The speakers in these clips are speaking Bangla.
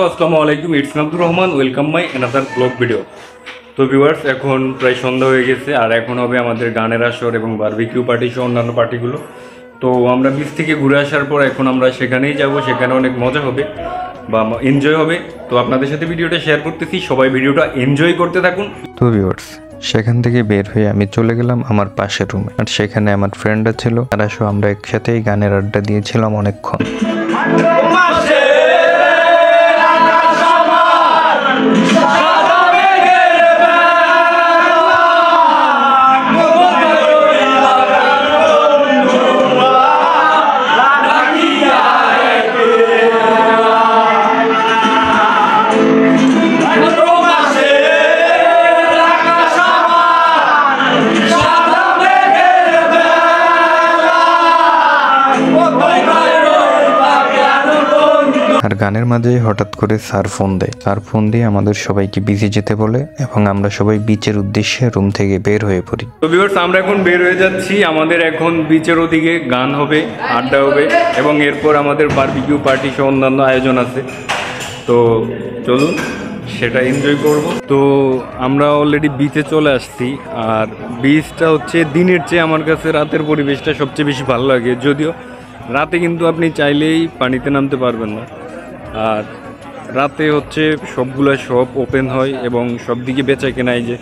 আসসালামু আলাইকুম, it's Abdur Rahman. Welcome my another blog video. তো ভিউয়ার্স, এখন প্রায় সন্ধ্যা হয়ে গেছে, আর এখন হবে আমাদের গানের আসর এবং বারবিকিউ পার্টি সহ অন্যান্য পার্টিগুলো। তো আমরা বিচ থেকে ঘুরে আসার পর এখন আমরা সেখানেই যাব, সেখানে অনেক মজা হবে বা এনজয় হবে। তো আপনাদের সাথে ভিডিওটা শেয়ার করতেছি, সবাই ভিডিওটা এনজয় করতে থাকুন। তো ভিউয়ার্স, সেখান থেকে বের হয়ে আমি চলে গেলাম আমার পাশের রুমে, আর সেখানে আমার ফ্রেন্ডরা ছিল, তারা সহ আমরা একসাথেই গানের আড্ডা দিয়েছিলাম অনেকক্ষণ। আর গানের মাঝে হঠাৎ করে স্যার ফোন দেয়, আর ফোন দিয়ে আমাদের সবাইকে বিচে যেতে বলে এবং আমরা সবাই বিচের উদ্দেশ্যে রুম থেকে বের হয়ে পড়ি। তো ভিউয়ার্স, আমরা এখন বের হয়ে যাচ্ছি। আমাদের এখন বিচের ওদিকে গান হবে, আড্ডা হবে এবং এরপর আমাদের বারবিকিউ পার্টি সহ অন্যান্য আয়োজন আছে। তো চলুন সেটা এনজয় করব। তো আমরা অলরেডি বিচে চলে আসছি, আর বিচটা হচ্ছে দিনের চেয়ে আমার কাছে রাতের পরিবেশটা সবচেয়ে বেশি ভালো লাগে। যদিও রাতে কিন্তু আপনি চাইলেই পানিতে নামতে পারবেন না, আর রাতে হচ্ছে সবগুলো শপ ওপেন হয় এবং সব দিকে বেচা কেনাই, যে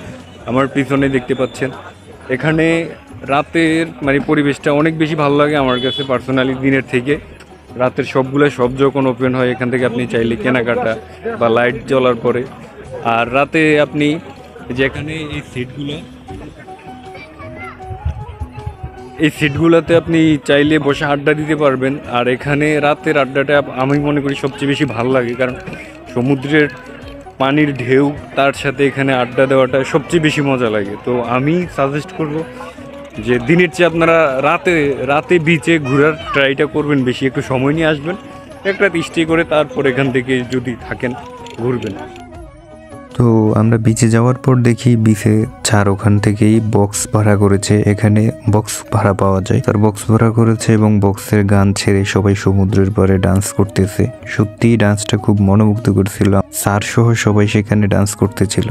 আমার পিছনে দেখতে পাচ্ছেন, এখানে রাতের পরিবেশটা অনেক বেশি ভালো লাগে আমার কাছে পার্সোনালি দিনের থেকে। রাতের সবগুলো শপ যখন ওপেন হয়, এখান থেকে আপনি চাইলে কেনাকাটা বা লাইট জ্বলার পরে। আর রাতে আপনি যেখানে এই সিটগুলোতে আপনি চাইলে বসে আড্ডা দিতে পারবেন। আর এখানে রাতের আড্ডাটা আমি মনে করি সবচেয়ে বেশি ভালো লাগে, কারণ সমুদ্রের পানির ঢেউ, তার সাথে এখানে আড্ডা দেওয়াটা সবচেয়ে বেশি মজা লাগে। তো আমি সাজেস্ট করব যে দিনের চেয়ে আপনারা রাতে বিচে ঘোরার ট্রাইটা করবেন বেশি। একটু সময় নিয়ে আসবেন, এক রাত স্টে করে তারপর এখান থেকে যদি থাকেন ঘুরবেন। তো আমরা বিচে যাওয়ার পর দেখি বিচে ছাড় ওখান থেকেই বক্স ভাড়া করেছে, এখানে বক্স ভাড়া পাওয়া যায়। তার বক্স ভাড়া করেছে এবং বক্সের গান ছেড়ে সবাই সমুদ্রের পাড়ে ডান্স করতেছে। সত্যি ডান্সটা খুব মনোমুগ্ধ করছিল, স্যার সহ সবাই সেখানে ডান্স করতেছিল।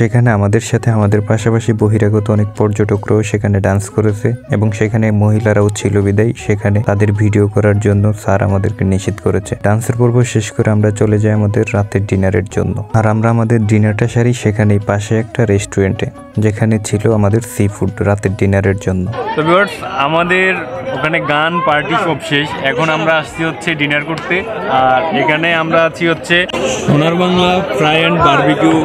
সেখানে আমাদের সাথে আমাদের পাশাপাশি বহিরাগত অনেক পর্যটকরাও সেখানে ডান্স করেছে এবং সেখানে মহিলারাও ছিল বিদায় সেখানে তাদের ভিডিও করার জন্য স্যার আমাদেরকে নিষেধ করেছে। ডান্সের পর্ব শেষ করে আমরা চলে যাই আমাদের রাতের ডিনারের জন্য, আর আমরা আমাদের ডিনারটা সারি সেখানেই পাশে একটা রেস্টুরেন্টে, যেখানে ছিল আমাদের সি ফুড রাতের ডিনারের জন্য। তো ভিউয়ার্স, আমাদের ওখানে গান পার্টি সব শেষ, এখন আমরা আসছি হচ্ছে ডিনার করতে। আর এখানে আমরা আছি হচ্ছে সোনার বাংলা ফ্রাই অ্যান্ড বারবিকিউ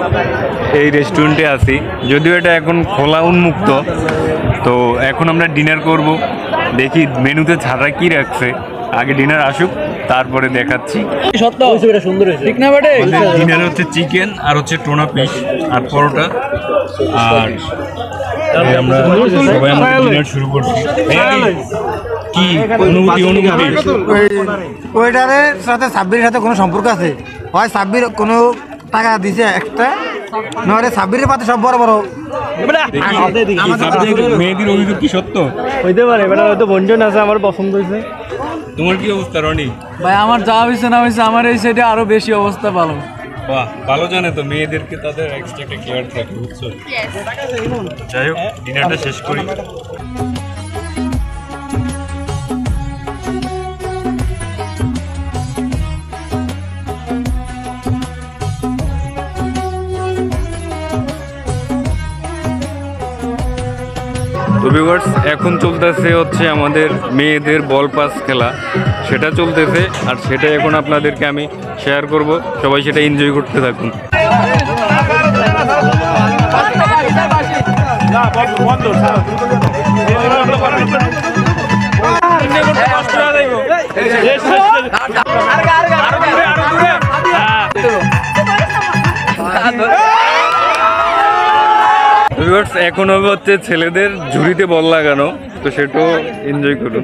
এই রেস্টুরেন্টে আছি, যদিও এটা এখন খোলা উন্মুক্ত। তো এখন আমরা ডিনার করব, দেখি মেনুতে ছাড়া কি রাখছে, আগে ডিনার আসুক তারপরে দেখাচ্ছি। ডিনার হচ্ছে চিকেন আর হচ্ছে টোনা ফিশ আর পরোটা। আর আমরা সবাই আমাদের ডিনার শুরু করছি। কি অনুভূতি? ওইটারের সাথে সাব্বিরের সাথে কোনো সম্পর্ক আছে? হয় সাব্বির কোনো টাকা দিছে একটা, নয় সাব্বিরের পাতে সব বড় বড় মেয়েদের অভিযোগ কি সত্য হইতে পারে? বেটা হয়তো বঞ্জন আছে, আমার পছন্দ হয়েছে। তোমার কি অবস্থা রনি? ভাই আমার যা হয়েছে না হয়েছে, আমার এই সাইডে আরো বেশি অবস্থা ভালো। বাহ, ভালো জানে তো মেয়েদেরকে তাদের এক্সট্রা একটা কেয়ার থাকে, বুঝছো? যাই হোক, ডিনারটা শেষ করি। ভিউয়ার্স এখন চলতেছে হচ্ছে আমাদের মেয়েদের বল পাস খেলা, সেটা চলতেছে আর সেটা এখন আপনাদেরকে আমি শেয়ার করব, সবাই সেটা এনজয় করতে থাকুন। ভিউয়ার্স এখন হবে হচ্ছে ছেলেদের ঝুড়িতে বল লাগানো, তো সেটাও এনজয় করুন।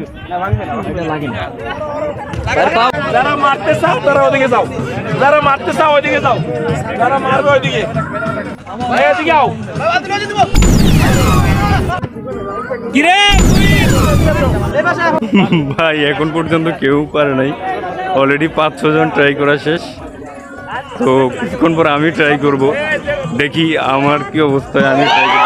যারা মারতে চাও তারা ওদিকে যাও, যারা মারতে চাও ওইদিকে যাও, যারা মারবে ওইদিকে এদিকে আও। ভাই এখন পর্যন্ত কেউ পারে নাই, অলরেডি 5-6 জন ট্রাই করা শেষ। তো কিছুক্ষণ পর আমি ট্রাই করব, দেখি আমার কি অবস্থায় আমি ট্রাই করব।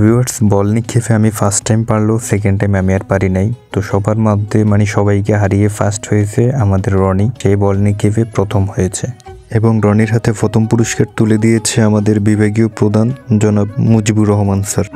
ভিউয়ার্স বল নিক্ষেপে আমি ফার্স্ট টাইম পারলো, সেকেন্ড টাইম আমি আর পারি নাই। তো সবার মধ্যে মানে সবাইকে হারিয়ে ফার্স্ট হয়েছে আমাদের রনি, সেই বল নিক্ষেপে প্রথম হয়েছে এবং রনির হাতে প্রথম পুরস্কার তুলে দিয়েছে আমাদের বিভাগীয় প্রধান জনাব মুজিবুর রহমান স্যার।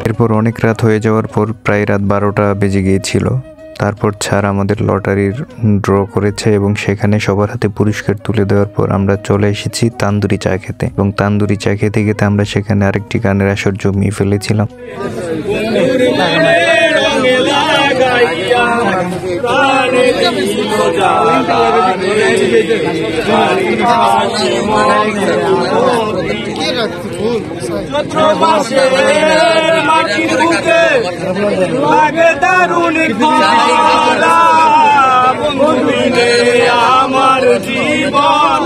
এরপর অনেক রাত হয়ে যাওয়ার পর প্রায় রাত 12টা বেজে গিয়েছিল। তারপর স্যার আমাদের লটারির ড্র করেছে এবং সেখানে সবার হাতে পুরস্কার তুলে দেওয়ার পর আমরা চলে এসেছি তান্দুরি চা খেতে, এবং তান্দুরি চা খেতে খেতে আমরা সেখানে আরেকটি গানের আসর জমিয়ে ফেলেছিলাম। আমার জীবন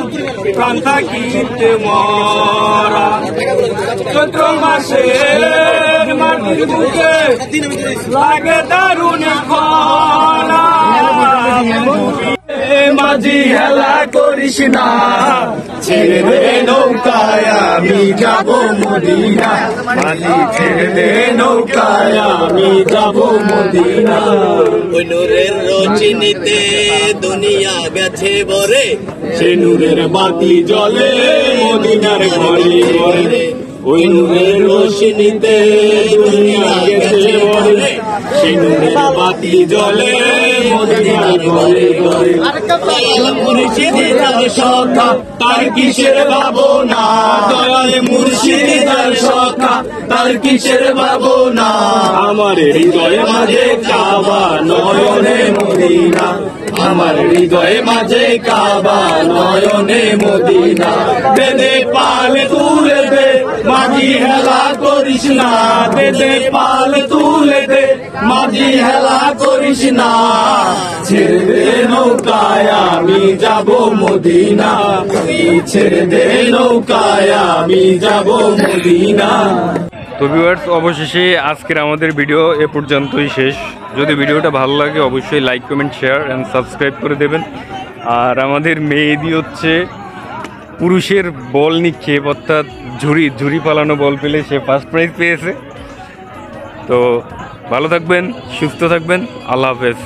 কান্তা কিনতে মরা, চৈত্র মাসে মাটির বুকে লাগে দারুণ খরা। মাঝি হেলা করিস না, ছেড়ে দে নৌকায় আমি যাব মদিনা, মাঝি ছেড়ে দে নৌকায় আমি যাব মদিনা। ওই নূরের রোশনীতে দুনিয়া গেছে বরে, সে নূরের বাতি জ্বলে মদিনার ঘরে ঘরে। ওই নূরের রোশনীতে দুনিয়া গেছে বরে, সে নূরের বাতি জ্বলে মদিনার ঘরে ঘরে। মুর্শিদার সখা তার কিসের ভাবনা, দয়াল মুর্শিদার সখা তার কিসের ভাবনা। আমার হৃদয়ে মাঝে কাবা নয়নে মদিনা, আমার হৃদয়ে মাঝে কাবা নয়নে মদিনা। বেদে পাল তুলে দে মাঝি হেলা করিস না, বেদে পাল তুলে দে মাঝি হেলা করিস না। ছেড়ে দে নৌকায় আমি যাব মদিনা, ছেড়ে দে নৌকায় আমি যাব মদিনা। তো ভিউয়ার্স অবশেষে আজকের আমাদের ভিডিও এ পর্যন্তই শেষ। যদি ভিডিওটা ভালো লাগে অবশ্যই like comment share and subscribe করে দেবেন। আর আমাদের মেয়েদি হচ্ছে পুরুষের বল নিক্ষেপ অর্থাৎ ঝুড়ি পালানো বল পেলে সে ফার্স্ট প্রাইজ পেয়েছে। তো ভালো থাকবেন, সুস্থ থাকবেন, আল্লাহ হাফেজ।